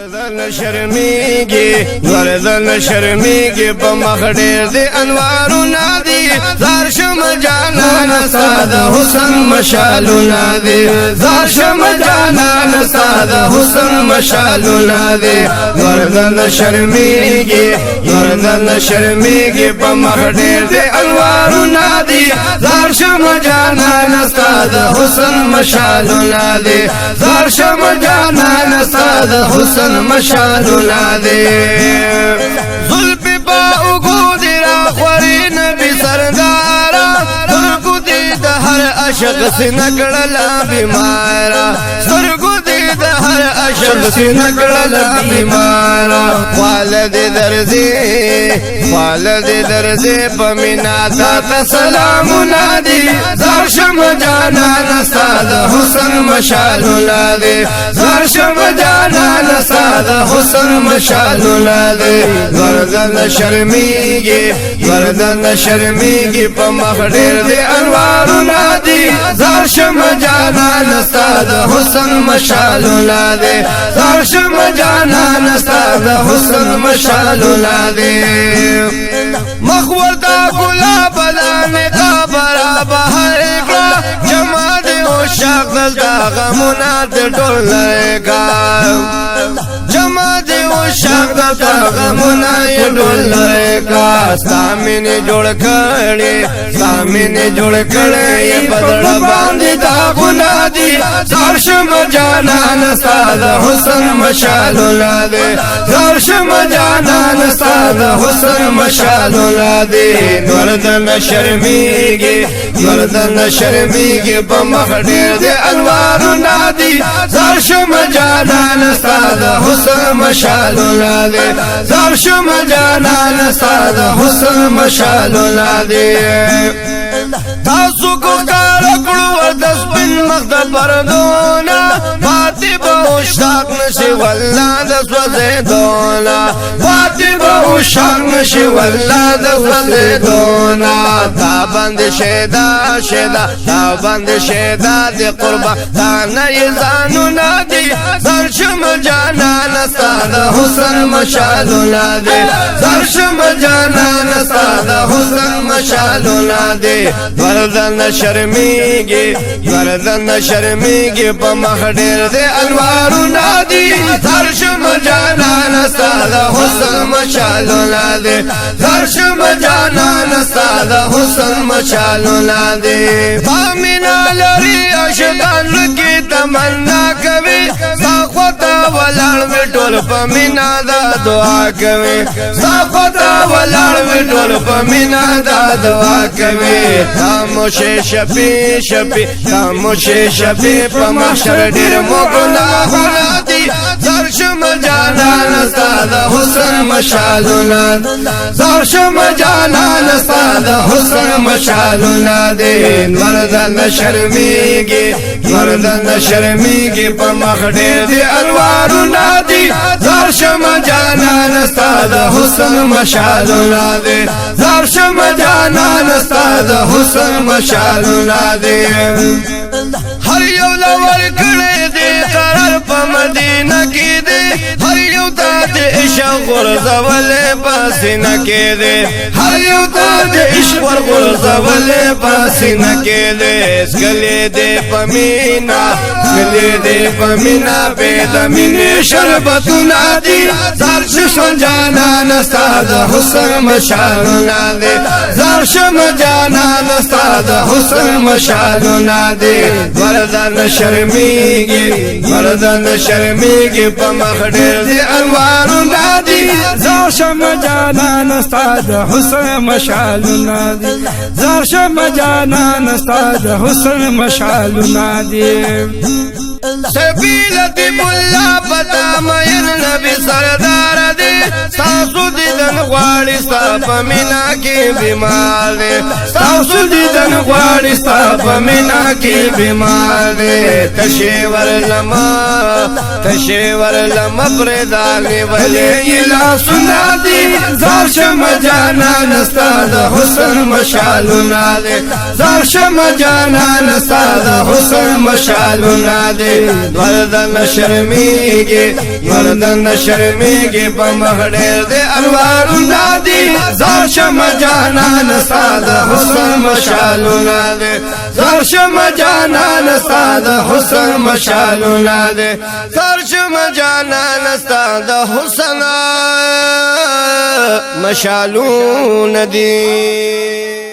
وردن شرمیگی وردن شرمیگی پا مخدیر دی انوارنا دی زارشم جانان ساد حسن مشالونہ دی زارشم جانان ساد حسن مشالونہ دی وردن شرمیگی وردن شرمیگی پا مخدیر دی انوارنا دی زارشم جانان ساد حسن مشالونہ دی زارشم جانان ساد حسن مشالونہ دی ظلف با اگو دی را خوری نبی سردارا سرگو دی دا ہر عشق سی نکڑلا بیمارا سرگو دی دا ہر عشق سی نکڑلا بیمارا والد درزی والد درزی پمینا تا سلامنا دی زارشم جانان ساد حسن مشالونہ دی زارشم جانان ساد حسن مشالونہ دی وردن شرمیگی وردن شرمیگی پا مخدیر دی انوارنا دی زارشم جانان ساد حسن مشالونہ دی زارشم جانان ساد حسن مشالونہ دی مخورتا کلا بلانی کا برابا ہر اکلا جمع دی عشاق دلتا غمونات ڈول لئے گا جمع دی عشاق دلتا غمونات ڈول لئے گا سامین جوڑ کھڑے سامین جوڑ کھڑے یہ بدڑ باندی داغونا دی زارشم جانان ساد حسن مشالونہ دی زارشم جانان ساد حسن مشالونہ دی وردن شرمیگی وردن شرمیگی پا مخدیر دی انوارنا دی زارشم جانان ساد حسن مشالونہ دی زارشم جانان ساد حسن مشالونہ دی تاسو کو کارکڑو وردس بن مخدب بردونا فاتی با اشتاق نشی واللہ دس وزیدونا فاتی با اشتاق نشی واللہ دس وزیدونا تا بند شیدہ شیدہ تا بند شیدہ دی قربہ تا نیزانونا دی زرشم جانان ساد حسن مشالونہ دی زرشم جانان ساد حسن مشالونہ دی وردن شرمیگی وردن شرمیگی پا مخدیر دی انوارنا دی زرشم جانان ساد حسن مشالونہ دی زرشم جانان ساد حسن مشالونہ دی پامینا لری عشقان رکی تمنا کبھی ساخوتا ولار ویٹول پامینا دا دعا کبھی ساخوتا ولار ویٹول پامینا دا دعا کبھی خاموش شپی شپی خاموش شپی پا محشر دیر مگناہونا دی زارشم جانان ساد حسن مشالونہ زارشم جانان ساد حسن مشالونہ دی وردن شرمیگی وردن شرمیگی پا مخدیر دی انوارنا دی زارشم جانان ساد حسن مشالونہ دی زارشم جانان ساد حسن مشالونہ دی ہر یو لور کڑے دی قرار پا مدینہ کی دی ہر یو تا دی عشق غرزولے پاسینہ کی دی ہر یو تا دی عشق غرزولے پاسینہ کی دی اسکلی دی پمینا اسکلی دی پمینا بیدمین شربتنا دی زارشم جانان ساد حسن مشالونہ دی زارشم جانان ساد حسن مشالونہ دی وردن شرمیگی وردن شرمیگی پا مخدیر دی انوارنا دی زارشم جانان ساد حسن مشالونہ دی زارشم جانان ساد حسن مشالونہ دی سبیلتی ملا پتا مین نبی سردار دی ساسو دیدن غواړي ستا په مینا کې بیمار دی ساسو دیدن غواړي ستا په مینا کې بیمار دی تشیور لما پردانی ولی لا سنا دی زارشم جانان ستا د حسن مشالونہ دی زارشم جانان ستا د حسن مشالونہ دی وردن شرمیگی وردن نشرمیگی پا مخدیر دے انوارنا دی زارشم جانان استاد حسن مشالونہ دے زارشم جانان استاد حسن مشالونہ دے زارشم جانان استاد حسن مشالونہ دی